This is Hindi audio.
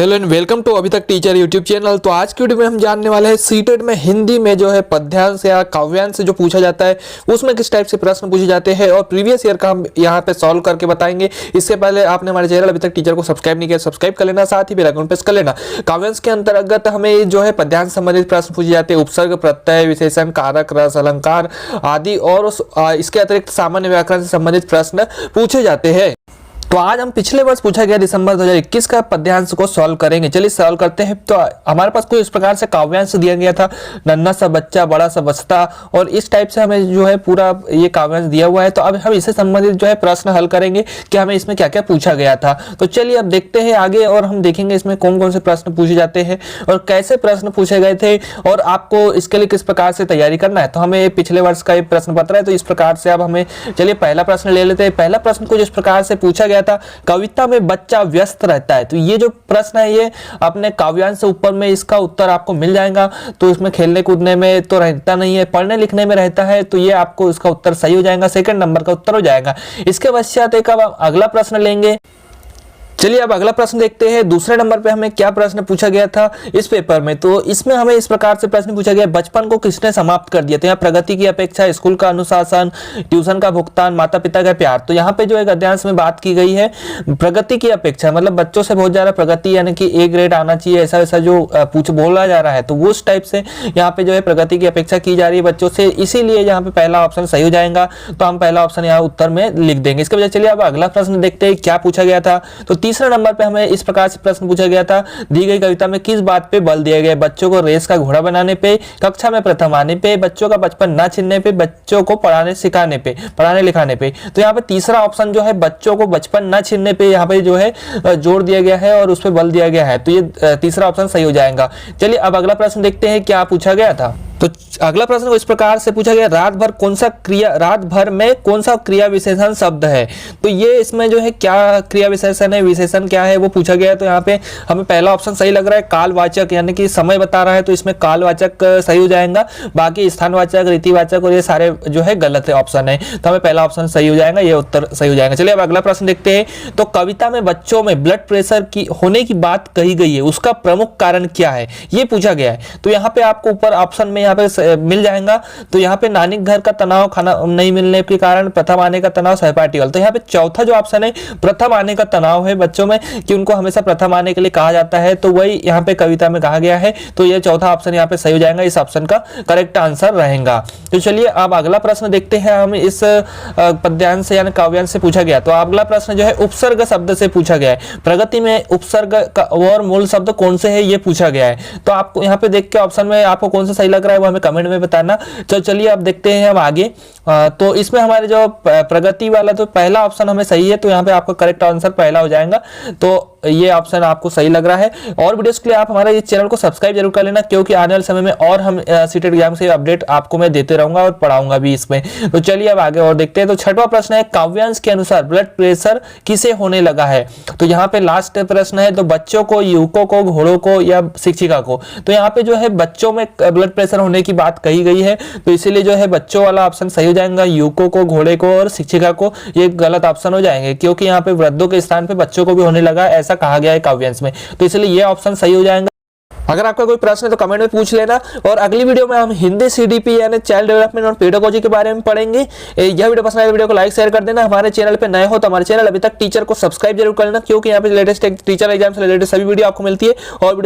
हेलो एंड वेलकम टू अभी तक टीचर यूट्यूब चैनल। तो आज की वीडियो में हम जानने वाले हैं सीटेट में हिंदी में जो है पद्यांश या काव्यांश से जो पूछा जाता है उसमें किस टाइप से प्रश्न पूछे जाते हैं और प्रीवियस ईयर का हम यहाँ पे सॉल्व करके बताएंगे। इससे पहले आपने हमारे चैनल अभी तक टीचर को सब्सक्राइब नहीं किया, सब्सक्राइब कर लेना, साथ ही बेल आइकन प्रेस कर लेना। काव्यांश के अंतर्गत हमें जो है पद्यांश संबंधित प्रश्न पूछे जाते हैं, उपसर्ग, प्रत्यय, विशेषण, कारक, रस, अलंकार आदि और इसके अतिरिक्त सामान्य व्याकरण से संबंधित प्रश्न पूछे जाते हैं। तो आज हम पिछले वर्ष पूछा गया दिसंबर 2021 का पद्यांश को सॉल्व करेंगे। चलिए सॉल्व करते हैं। तो हमारे पास कोई इस प्रकार से काव्यांश दिया गया था, नन्हा सा बच्चा बड़ा सा बस्ता, और इस टाइप से हमें जो है पूरा ये काव्यांश दिया हुआ है। तो अब हम इससे संबंधित जो है प्रश्न हल करेंगे कि हमें इसमें क्या क्या पूछा गया था। तो चलिए अब देखते हैं आगे और हम देखेंगे इसमें कौन कौन से प्रश्न पूछे जाते हैं और कैसे प्रश्न पूछे गए थे और आपको इसके लिए किस प्रकार से तैयारी करना है। तो हमें पिछले वर्ष का ये प्रश्न पत्र है, तो इस प्रकार से अब हमें चलिए पहला प्रश्न ले लेते हैं। पहला प्रश्न कुछ इस प्रकार से पूछा गया था, कविता में बच्चा व्यस्त रहता है। तो ये जो प्रश्न है ये अपने काव्यांश से ऊपर में इसका उत्तर आपको मिल जाएगा। तो इसमें खेलने कूदने में तो रहता नहीं है, पढ़ने लिखने में रहता है, तो ये आपको इसका उत्तर सही हो जाएगा, सेकंड नंबर का उत्तर हो जाएगा। इसके पश्चात एक अब अगला प्रश्न लेंगे। चलिए अब अगला प्रश्न देखते हैं। दूसरे नंबर पे हमें क्या प्रश्न पूछा गया था इस पेपर में। तो इसमें हमें इस प्रकार से प्रश्न पूछा गया, बचपन को किसने समाप्त कर दिया। तो यहाँ प्रगति की अपेक्षा, स्कूल का अनुशासन, ट्यूशन का भुगतान, माता पिता का प्यार। तो यहाँ पे जो एक अध्यायांश में बात की गई है प्रगति की अपेक्षा, मतलब बच्चों से बहुत ज्यादा प्रगति यानी कि ए ग्रेड आना चाहिए, ऐसा वैसा जो बोला जा रहा है, तो उस टाइप से यहाँ पे जो है प्रगति की अपेक्षा की जा रही है बच्चों से, इसीलिए यहाँ पे पहला ऑप्शन सही हो जाएगा। तो हम पहला ऑप्शन यहाँ उत्तर में लिख देंगे। इसके वजह चलिए अब अगला प्रश्न देखते हैं क्या पूछा गया था। तो तीसरे नंबर पे हमें इस प्रकार से प्रश्न पूछा गया था, दी गई कविता में किस बात पे बल दिया गया। बच्चों को रेस का घोड़ा बनाने पे, कक्षा में प्रथम आने पे, बच्चों का बचपन न छीनने पे, बच्चों को पढ़ाने सिखाने पे, पढ़ाने लिखाने पे। तो यहाँ पे तीसरा ऑप्शन जो है बच्चों को बचपन न छीनने पे यहाँ पे जो है जोर दिया गया है और उस पर बल दिया गया है। तो ये तीसरा ऑप्शन सही हो जाएगा। चलिए अब अगला प्रश्न देखते हैं क्या पूछा गया था। तो अगला प्रश्न इस प्रकार से पूछा गया, रात भर में कौन सा क्रिया विशेषण शब्द है। तो ये इसमें जो है क्या क्रिया विशेषण है, विशेषण क्या है वो पूछा गया। तो यहाँ पे हमें पहला ऑप्शन सही लग रहा है, कालवाचक यानी कि समय बता रहा है, तो इसमें कालवाचक सही हो जाएगा। बाकी स्थानवाचक, रीतिवाचक और ये सारे जो है गलत है ऑप्शन है। तो हमें पहला ऑप्शन सही हो जाएगा, ये उत्तर सही हो जाएगा। चलिए अब अगला प्रश्न देखते हैं। तो कविता में बच्चों में ब्लड प्रेशर की होने की बात कही गई है, उसका प्रमुख कारण क्या है, ये पूछा गया है। तो यहाँ पे आपको ऊपर ऑप्शन में यहाँ पे मिल जाएगा। तो यहाँ पे नानी घर का तनाव, खाना नहीं मिलने के कारण, प्रथम आने का तनाव, सहपाठी वाला। तो यहाँ पे चौथा जो ऑप्शन है प्रथम आने का तनाव है बच्चों में कि उनको हमेशा प्रथम आने के लिए कहा जाता है, तो वही यहाँ पे कविता में कहा गया है। तो ये चौथा ऑप्शन यहाँ पे सही हो जाएगा, इस ऑप्शन का करेक्ट आंसर रहेगा। तो चलिए अब अगला प्रश्न देखते हैं। हम इस पद्यांश से यानी काव्यांश से पूछा गया। तो अगला प्रश्न जो है उपसर्ग शब्द से पूछा गया है, प्रगति में उपसर्ग का और मूल शब्द कौन से है ये पूछा गया है। तो आपको यहाँ पे देख के ऑप्शन में आपको कौन सा सही लग रहा है वो हमें कमेंट में बताना। तो चलिए अब देखते हैं हम आगे। तो इसमें हमारे जो प्रगति वाला तो पहला ऑप्शन हमें सही है, तो यहाँ पे आपका करेक्ट आंसर पहला हो जाएगा। तो ये ऑप्शन आपको सही लग रहा है। और वीडियोस के लिए आप हमारे इस चैनल को सब्सक्राइब जरूर कर लेना, क्योंकि आने वाले समय में और हम सीटेट एग्जाम से अपडेट आपको मैं देते रहूंगा और पढ़ाऊंगा भी इसमें। तो चलिए अब आगे और देखते हैं। तो छठवां प्रश्न है, काव्यांश के अनुसार ब्लड प्रेशर किसे होने लगा है। तो यहाँ पे लास्ट प्रश्न है, तो बच्चों को, युवकों को, घोड़ों को या शिक्षिका को। तो यहाँ पे जो है बच्चों में ब्लड प्रेशर होने की बात कही गई है, तो इसीलिए जो है बच्चों वाला ऑप्शन सही हो जाएगा। युवकों को, घोड़े को और शिक्षिका को ये गलत ऑप्शन हो जाएंगे, क्योंकि यहाँ पे वृद्धों के स्थान पे बच्चों को भी होने लगा ऐसा कहा गया है काव्यांश में। तो इसलिए ये ऑप्शन सही हो जाएगा। अगर आपका कोई प्रश्न है तो कमेंट में पूछ लेना। और अगली वीडियो में हम हिंदी सीडीपी यानी चाइल्ड डेवलपमेंट और पेडागोजी के बारे में पढ़ेंगे। यह वीडियो पसंद आए तो वीडियो को लाइक शेयर कर देना। हमारे चैनल पे नए हो तो हमारे चैनल अभी तक टीचर को सब्सक्राइब जरूर कर लेना, क्योंकि यहाँ पे लेटेस्ट टीचर एग्जाम से रिलेटेड सभी वीडियो आपको मिलती है। और